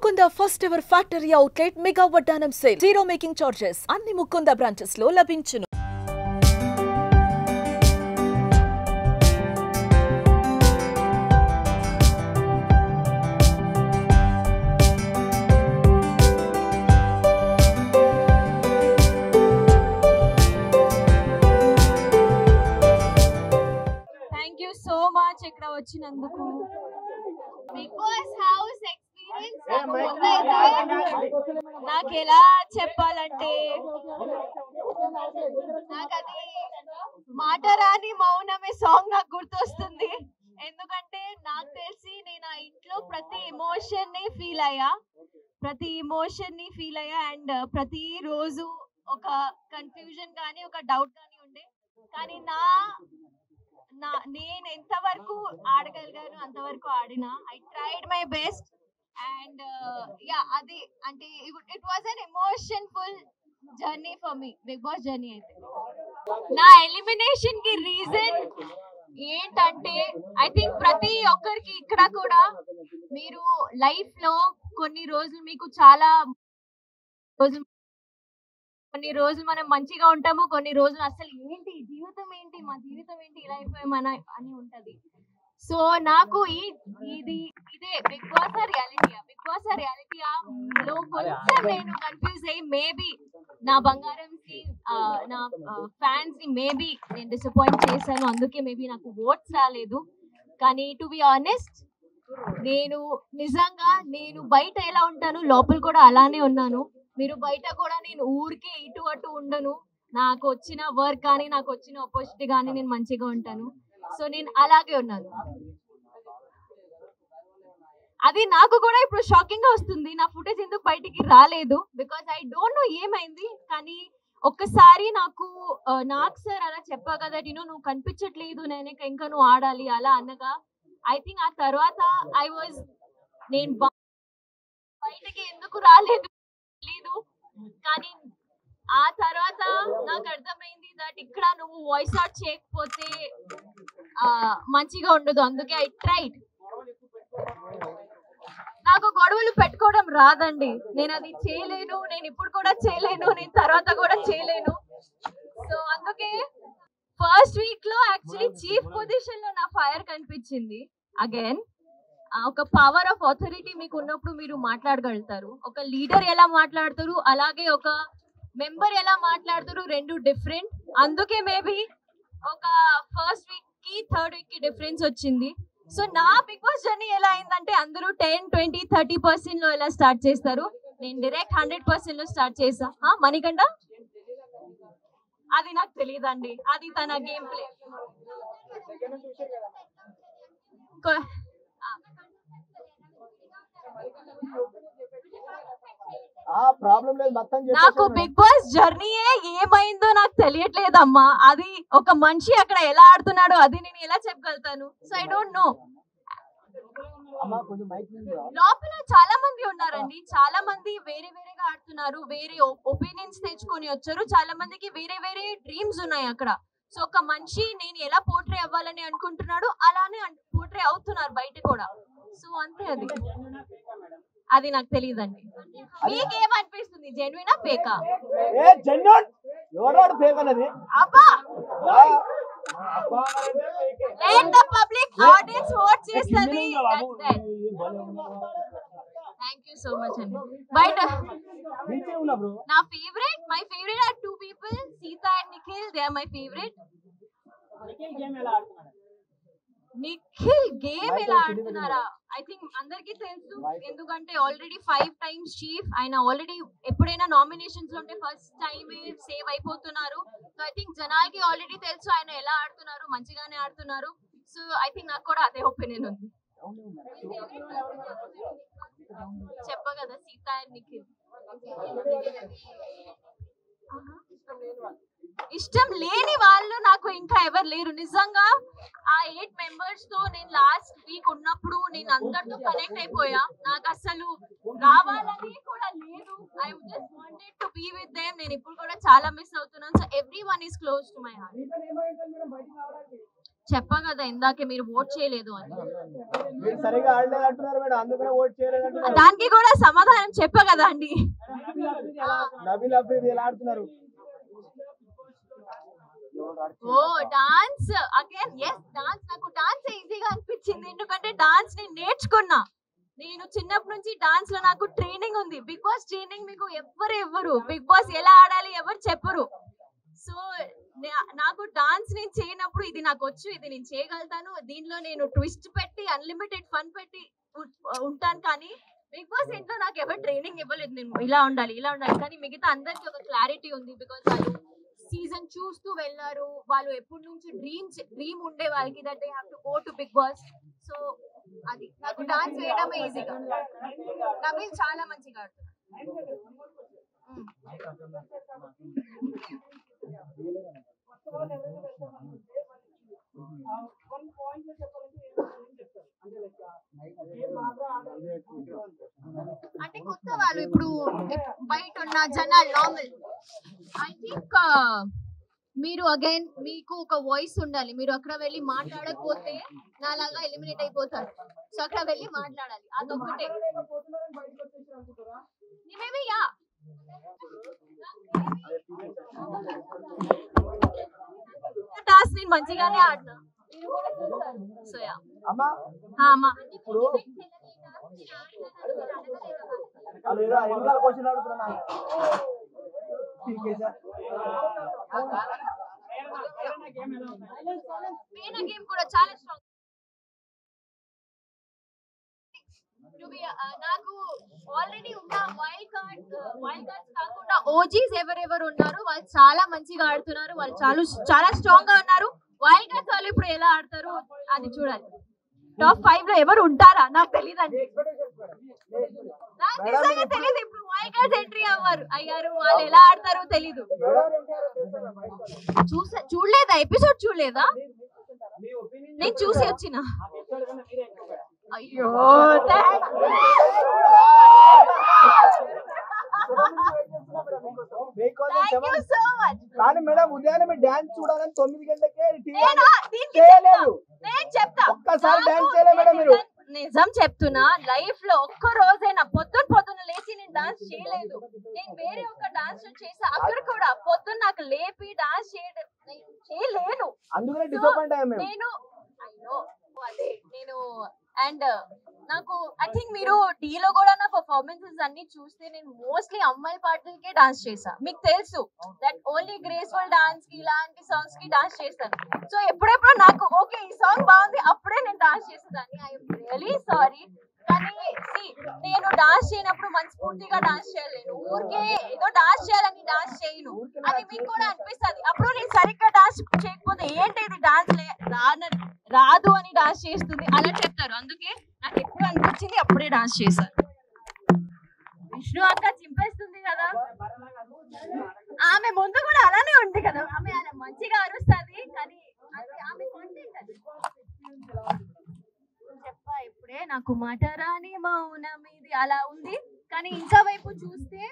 Mukunda first ever factory outlet mega Vaddanam sale. Zero making charges. Anni Mukunda branches lo labinchunu. Thank you so much ikkada vachinanduku. Big Boss house experience నాకు ఎలా చెప్పాలంటే నాకు అది మాట రాని మౌనమే song నాకు గుర్తొస్తుంది. ఎందుకంటే నాకు తెలిసి నేను ఆ ఇంట్లో ప్రతి ఎమోషన్ ని ఫీల్ అయ్యా అండ్ ప్రతి రోజు ఒక కన్ఫ్యూజన్ కానీ ఒక డౌట్ కానీ ఉండే. కానీ నేను ఎంతవరకు ఆడగలిగాను అంతవరకు ఆడినా. I tried my best and అది అంటే it was an emotionful journey for me. Bigg Boss journey అయితే నా ఎలిమినేషన్ కి రీజన్ ఏంటంటే ఐ థింక్ ప్రతి ఒక్కరికి ఇక్కడ కూడా మీరు లైఫ్ లో కొన్ని రోజులు మీకు చాలా కొన్ని రోజులు మనం మంచిగా ఉంటాము, కొన్ని రోజులు అసలు ఏంటి జీవితం ఏంటి మా జీవితం ఏంటి ఇలా అయిపోయామన అని ఉంటది. సో నాకు ఇదే బిగ్ బాస్ రియాలిటీయా లో కొంచెం నేను కన్ఫ్యూజ్ అయ్యి మేబీ నా బంగారం కి నా ఫ్యాన్స్ ని మేబీ నేను డిసప్పాయింట్ చేశాను, అందుకే మేబీ నాకు ఓట్స్ రాలేదు. కానీ టు బి ఆనెస్ట్ నేను నిజంగా బయట ఎలా ఉంటాను లోపల కూడా అలానే ఉన్నాను. మీరు బయట కూడా నేను ఊరికే ఇటు అటు ఉండను. నాకు వచ్చిన వర్క్ కానీ నాకు వచ్చిన ఆపర్చునిటీ కానీ నేను మంచిగా ఉంటాను. సో నేను అలాగే ఉన్నాను. అది నాకు కూడా ఇప్పుడు షాకింగ్ గా వస్తుంది. నా ఫుటేజ్ ఎందుకు బయటికి రాలేదు బికాస్ ఐ డోంట్ నో ఏమైంది. కానీ ఒక్కసారి నాకు సార్ అలా చెప్పా కదా నువ్వు కనిపించట్లేదు, నేను ఇంకా నువ్వు ఆడాలి అలా అనగా ఐ థింక్ ఆ తర్వాత నేను బయటకి ఎందుకు రాలేదు తెలీదు. కానీ ఆ తర్వాత నాకు అర్థమైంది దట్ ఇక్కడ నువ్వు వాయిస్ అవుట్ చేయకపోతే మంచిగా ఉండదు. అందుకే ఐ ట్రైడ్. నాకు గొడవలు పెట్టుకోవడం రాదండి, నేను అది చేయలేను, నేను ఇప్పుడు కూడా చేయలేను, నేను తర్వాత కూడా చేయలేను. సో అందుకే ఫస్ట్ వీక్ లో యాక్చువల్లీ చీఫ్ పొజిషన్ లో నా ఫైర్ కనిపించింది. అగైన్ ఒక పవర్ ఆఫ్ అథారిటీ మీకు ఉన్నప్పుడు మీరు మాట్లాడగలుగుతారు. ఒక లీడర్ ఎలా మాట్లాడతారు అలాగే ఒక మెంబర్ ఎలా మాట్లాడతారు, రెండు డిఫరెంట్. అందుకే మేబీ ఒక ఫస్ట్ వీక్ కి థర్డ్ వీక్ కి డిఫరెన్స్ వచ్చింది. సో నా బిగ్ బాస్ జర్నీ ఎలా అయిందంటే అందరూ 10, 20, 30% లో ఎలా స్టార్ట్ చేస్తారు, నేను డైరెక్ట్ 100% లో స్టార్ట్ చేసా. మణికంఠ అది నాకు తెలియదండి, అది తన గేమ్ ప్లే. నాకు బిగ్ బాస్ జర్నీయే ఏమైందో నాకు తెలియట్లేదమ్మా. అది ఒక మనిషి అక్కడ ఎలా ఆడుతున్నాడో అది నేను ఎలా చెప్పగలుగుతాను. So I don't know. లోపల చాలా మంది ఉన్నారండి, చాలా మంది వేరే వేరేగా ఆడుతున్నారు, వేరే ఒపీనియన్స్ తెచ్చుకొని వచ్చారు. చాలా మందికి వేరే వేరే డ్రీమ్స్ ఉన్నాయి అక్కడ. సో ఒక మనిషి నేను ఎలా పోర్ట్రే అవ్వాలని అనుకుంటున్నాడు అలానే పోర్ట్రే అవుతున్నారు బయట కూడా. సో అంతే, అది నాకు తెలియదండి. మీకేమనిపిస్తుంది, జెన్యునా ఫేకా? పబ్లిక్ ఆడియన్స్ ఓట్ చేస్తుంది. థ్యాంక్ యూ సో మచ్ అండి. బయట నా my favourite are 2 people, Sita and Nikhil. They are my favourite. Nikhil game ఎలా ఆడుతున్నారా ఐ థింక్ అందరికీ తెలుసు. ఎందుకంటే ఆల్రెడీ 5 times చీఫ్ ఆయన. ఆల్రెడీ ఎప్పుడైనా నామినేషన్స్ లో ఉంటే ఫస్ట్ టైం సేవ్ అయిపోతున్నారు. సో ఐ థింక్ జనాలకి ఆల్రెడీ తెలుసు ఆయన ఎలా ఆడుతున్నారు, మంచిగానే ఆడుతున్నారు. సో ఐ థింక్ నాకు కూడా అదే ఒపీనియన్ ఉంది. చెప్ప కదా సీత అండ్ నిఖిల్. ఇష్టం లేని వాళ్ళు నాకు ఇంకా ఎవరు లేరు నిజంగా. ఆ 8 members తో నేను లాస్ట్ వీక్ ఉన్నప్పుడు నేను అందరితో కనెక్ట్ అయిపోయా. నాకు అసలు రావాలని కూడా లేదు. I just wanted to be with them. నేను ఇప్పుడు కూడా చాలా మిస్ అవుతున్నాను. So everyone is close to my heart. చెప్పా కదా ఇందాకే మీరు ఓట్ చేయలేదు అని. మీరు సరిగా ఆడలేదు అంటున్నారు మేడం, అందుకనే ఓట్ చేయలేదు అంటున్నారు. దానికి కూడా సమాధానం చెప్పా కదా అండి. నబీల్ అఫ్రీది ఎలా ఆడుతున్నారు? ఓ డాన్స్ అగైన్ ఎస్ డాన్స్. నాకు డాన్స్ ఈజీగా అనిపించింది ఎందుకంటే డాన్స్ ని నేర్చుకున్నా. నేను చిన్నప్పటి నుంచి డాన్స్ లో నాకు ట్రైనింగ్ ఉంది. బిగ్ బాస్ ట్రైనింగ్ మీకు ఎవ్వరు బిగ్ బాస్ ఎలా ఆడాలి ఎవరు చెప్పరు. సో నాకు డాన్స్ నేను చేయనప్పుడు ఇది నాకు వచ్చు, ఇది నేను చేయగలుగుతాను, దీనిలో నేను ట్విస్ట్ పెట్టి అన్లిమిటెడ్ ఫన్ పెట్టి ఉంటాను. కానీ బిగ్ బాస్ ఇంట్లో నాకు ఎవరు ట్రైనింగ్ ఇవ్వలేదు, నేను ఇలా ఉండాలి కానీ మిగతా అందరికి ఒక క్లారిటీ ఉంది. బికాస్ వాళ్ళు సీజన్ చూస్తూ వెళ్ళారు, వాళ్ళు ఎప్పటి నుంచి డ్రీమ్ ఉండే వాళ్ళకి that they have to go to Bigg Boss. So అది నాకు డాన్స్ వేయడమే ఈజీగా. నవీల్ చాలా మంచిగా ఆడుతున్నారు. అంటే కొత్త వాళ్ళు ఇప్పుడు బయట ఉన్న జనాలు నార్మల్. ఐ థింక్ మీరు అగైన్ మీకు ఒక వాయిస్ ఉండాలి. మీరు అక్కడ వెళ్ళి మాట్లాడకపోతే నాలాగా ఎలిమినేట్ అయిపోతారు. సో అక్కడ వెళ్ళి మాట్లాడాలి, అదొక్కటే. మేబీ యా టాస్క్ నేను మంచిగానే ఆడినా. సో యా అమ్మా అమ్మా ఇప్పుడు క్వశ్చన్ అడుగుతున్నా. గేమ్ కూడా చాలా స్ట్రాంగ్. నాకు ఆల్రెడీ ఉన్న వైల్డ్ కార్డ్స్ కాకుండా ఓజీస్ ఎవరెవరు ఉన్నారు వాళ్ళు చాలా మంచిగా ఆడుతున్నారు. వాళ్ళు చాలా స్ట్రాంగ్ గా ఉన్నారు. వైల్డ్ కార్డ్స్ వాళ్ళు ఇప్పుడు ఎలా ఆడతారు అది చూడాలి. టాప్ 5 లో ఎవరు ఉంటారా నాకు తెలియదండి. నాకు నిజంగా తెలియదు. ఇప్పుడు వైల్డ్ కార్డ్స్ ఎంట్రీ అయ్యారు, వాళ్ళు ఎలా ఆడతారో తెలీదు. చూడలేదా ఎపిసోడ్? చూడలేదా? నేను చూసి వచ్చిన. అయ్యో కానీ మేడం ఉదయాన్నే మీరు డాన్స్ చూడాలని 9 గంటలకే నేను చెప్తా. ఒక్కసారి డాన్స్ చేయలే మేడం మీరు? నిజం చెప్తున్నా, లైఫ్ లో ఒక్క రోజైనా పొద్దున లేచి నేను డాన్స్ చేయలేదు. నేను వేరే ఒక డాన్స్ చేసా, అక్కడ కూడా పొద్దున్న నాకు లేపి డాన్స్ చేయలేను. అందుకనే డిసప్పాయింట్ అయ్యాం మేము. నేను అయ్యో అదే నేను అండ్ నాకు ఐ థింక్ మీరు టీలో కూడా నా పర్ఫార్మెన్సెస్ అన్ని చూస్తే నేను మోస్ట్లీ అమ్మాయి పాటలకే డాన్స్ చేసా. మీకు తెలుసు దట్ ఓన్లీ గ్రేస్ఫుల్ డాన్స్ కి ఇలాంటి సాంగ్స్ కి డాన్స్ చేస్తాను. సో ఎప్పుడెప్పుడు నాకు ఓకే ఈ సాంగ్ బాగుంది అప్పుడే నేను డాన్స్ చేసేదాన్ని. I'm really sorry. కానీ నేను డాన్స్ చేయనప్పుడు మనస్ఫూర్తిగా డాన్స్ చేయలేను. ఊరికే ఏదో డాన్స్ చేయాలని డాన్స్ చేయను. అది మీకు కూడా అనిపిస్తుంది. అప్పుడు నేను సరిగ్గా డాన్స్ చేయకపోతే ఏంటి ఇది డాన్స్ రాదు అని డాన్స్ చేస్తుంది అలా చెప్తారు. అందుకే నాకు ఎప్పుడు అనిపించింది అప్పుడే డాన్స్ చేశాను. విష్ణు అక్క చింపేస్తుంది కదా, ఆమె ముందు కూడా అలానే ఉంది కదా. ఆమె అలా మంచిగా అరుస్తుంది కానీ ఆమె కాంటెంట్ అది. చెప్పా ఇప్పుడే నాకు మాట రాని మౌనం ఇది అలా ఉంది. కానీ ఇంకా వైపు చూస్తే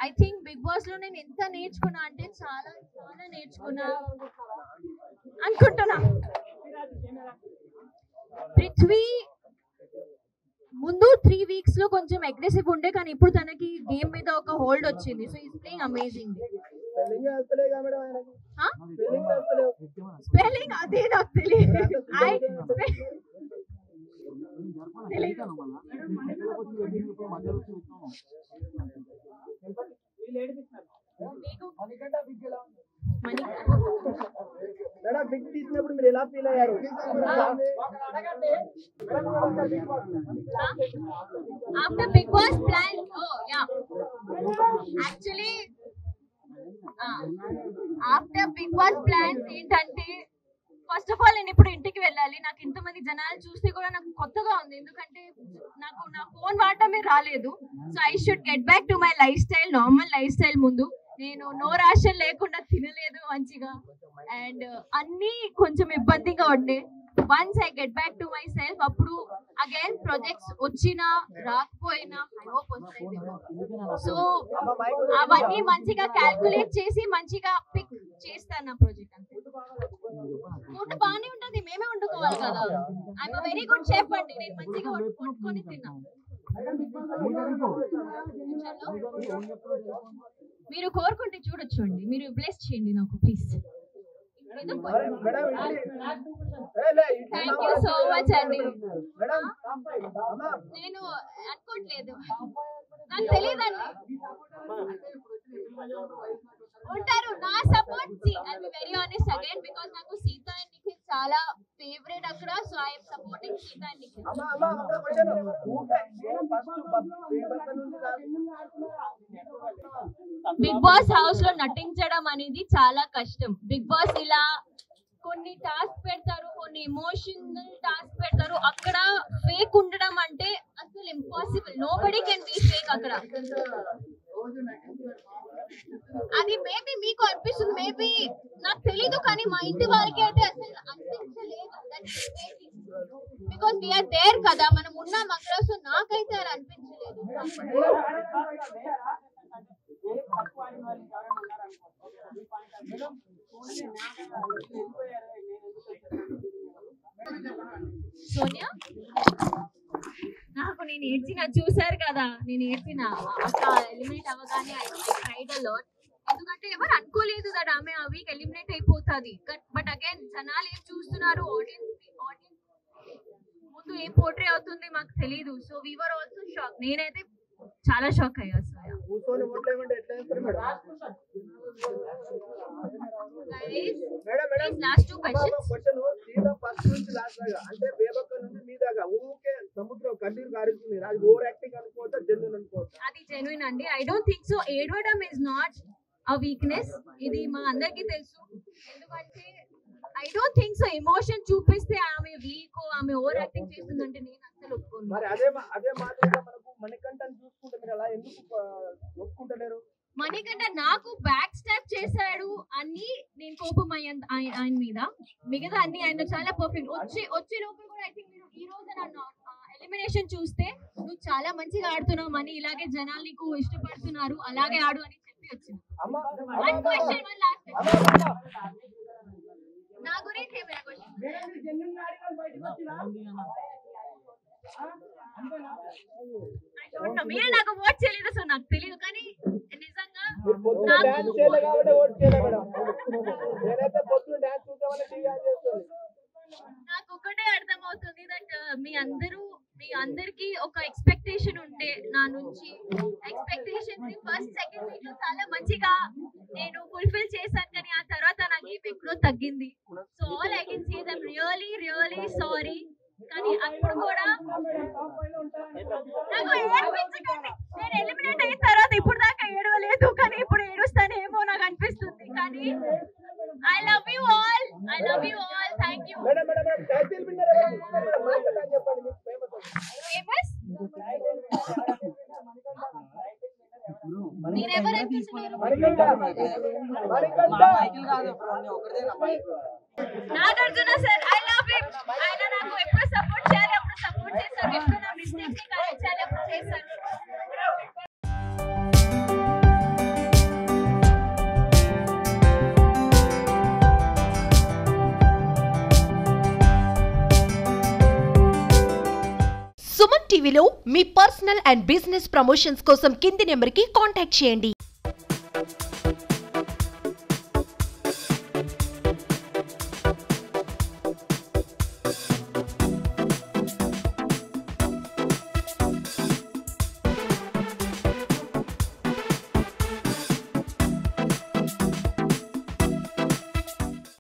ఐ థింక్ బిగ్ బాస్ లో నేను ఎంత నేర్చుకున్నా అంటే చాలా చాలా నేర్చుకున్నా అనుకుంటున్నా. పృథ్వీ ముందు 3 weeks లో కొంచెం అగ్రెసివ్ ఉండే, కానీ ఇప్పుడు తనకి గేమ్ మీద ఒక హోల్డ్ వచ్చింది. So is playing amazing. Spelling అదే నాకు తెలియదు. బిగ్ తీసినప్పుడు మీరు ఎలా ఫీల్ అయ్యారు? After Big Boss plan, oh yeah, actually after Big Boss plans ఏంటంటే ఫస్ట్ ఆఫ్ ఆల్ నేను ఇప్పుడు ఇంటికి వెళ్ళాలి. నాకు ఇంతమంది జనాలు చూస్తే కూడా నాకు కొత్తగా ఉంది, ఎందుకంటే నాకు నా ఫోన్ వాడటమే రాలేదు. So I should get back to my life style, normal life style. ముందు నేను నో రేషన్ లేకుండా తినలేదు మంచిగా, అండ్ అన్ని కొంచెం ఇబ్బందిగా ఉండే. Once I get back to my self అప్పుడు అగైన్ ప్రాజెక్ట్స్ వచ్చినా రాకపోయినా ఐ హోప్ వస్తాయి. సో అవన్నీ మంచిగా క్యాల్కులేట్ చేసి మంచిగా పిక్ చేస్తాను నా ప్రాజెక్ట్ అంతే. ఫుడ్ బాగానే ఉంటది, మేమే వండుకోవాలి కదా. I'm a very good chef అండి, నేను మంచిగా వండుకొని తిన్నా. మీరు కోరుకుంటే చూడొచ్చండి, మీరు బ్లెస్ చేయండి నాకు please. Thank you so much అండి. నేను అనుకోవట్లేదు, నాకు తెలియదండి. ఉంటారు నా support. I be very honest again, because నాకు సీత అండ్ నిఖిల్ చాలా ఫేవరెట్ అక్కడ. So I am supporting Sita and Nikhil. Bigg Boss house లో నటించడం అనేది చాలా కష్టం. బిగ్ బాస్ ఇలా కొన్ని టాస్క్ పెడతారు, కొన్ని ఎమోషనల్ టాస్క్ పెడతారు. అక్కడ ఫేక్ ఉండడం అంటే అసలు impossible. Nobody can be fake అక్కడ. అది మేబీ మీకు అనిపిస్తుంది, మేబీ నాకు తెలీదు, కానీ మా ఇంటి వాళ్ళకి అయితే అసలు అనిపించలేదు. బికాస్ వీఆర్ దేర్ కదా, మనం ఉన్నాం అక్కడ. సో నాకైతే అలా అనిపించలేదు. సోనియా, నాకు నేను ఏడ్చిన చూసారు కదా, నేను ఏడ్చిన అక్క ఎలిమినేట్ అవ్వగానే. I cried a lot. ఎందుకంటే ఎవరు అనుకోలేదు దట్ ఆమె ఆ వీక్ ఎలిమినేట్ అయిపోతుంది. బట్ అగైన్ జనాలు ఏం చూస్తున్నారు, ఆడియన్స్ ముందు ఏం పోర్ట్రే అవుతుంది మాకు తెలీదు. So we were also shock. నేనైతే చాలా షాక్ అయ్యా. Last 2 questions. అంటే బేబక్క నుండి మీ దాకా ఊకే సముద్రం కన్నీరు కారుతుంది. అది ఓవర్ యాక్టింగ్ అనుకోవచ్చా, జెన్యూన్ అనుకోవచ్చా? అది జెన్యూన్ అండి. I don't think so. ఏడవడం ఇస్ నాట్ అ వీక్నెస్, ఇది మా అందరికీ తెలుసు. ఎందుకంటే I don't think so emotion చూపిస్తే ఆమె వీక్, ఆమె ఓవర్ యాక్టింగ్ చేస్తుందంటే నేను అసలు ఒప్పుకోను. మరి అదే మాదిరిగా మనకు మణికంఠన్ చూసుకుంటే మీరు అలా ఎందుకు ఒప్పుకుంటలేరు? మణికంఠ నాకు బ్యాక్ స్టాప్ చేశాడు అని నేను కోపం ఆయన మీద. మిగతా అన్ని ఆయన చాలా పర్ఫెక్ట్. వచ్చే లోపల కూడా ఐ థింక్ మీరు ఈ రోజు నన్ను ఎలిమినేషన్ చూస్తే నువ్వు చాలా మంచిగా ఆడుతున్నావు అని, ఇలాగే జనాలు నీకు ఇష్టపడుతున్నారు, అలాగే ఆడు అని చెప్పి వచ్చిన. నా గురించి ఏమైనా క్వశ్చన్? మీరు నాకు ఓట్ చేయలేదు, సో నాకు తెలియదు. కానీ నిజంగా నాకు ఒకటే అర్థమవుతుంది దట్ మీ అందరికి ఒక ఎక్స్పెక్టేషన్ ఉండే నా నుంచి. ఎక్స్పెక్టేషన్ ఫస్ట్ సెకండ్ వీక్ లో చాలా మంచిగా నేను ఫుల్ఫిల్ చేశాను, కానీ ఆ తర్వాత నాకు ఎక్కడో తగ్గింది. So all I can say that really really sorry. కానీ అప్పుడు కూడా నాకు ఏడ్పించకండి. నేను ఎలిమినేట్ అయిన తర్వాత ఇప్పుడు దాకా ఏడవలేదు, కానీ ఇప్పుడు ఏడుస్తానేమో నాకు అనిపిస్తుంది. కానీ I love you all, I love you all. Thank you. Famous మీరెవరు అనిపిస్తున్నారు? Nagarjuna sir, I love him. ఆయన నాకు ఎప్పుడు సపోర్ట్ చేయాలి అప్పుడు సపోర్ట్ చేశారు, ఎప్పుడు నా మిస్టేక్స్ ని కరెక్ట్ చేయాలి అప్పుడు చేశారు. సుమన్ టీవీలో మీ పర్సనల్ అండ్ బిజినెస్ ప్రమోషన్స్ కోసం కింది నెంబర్కి కాంటాక్ట్ చేయండి.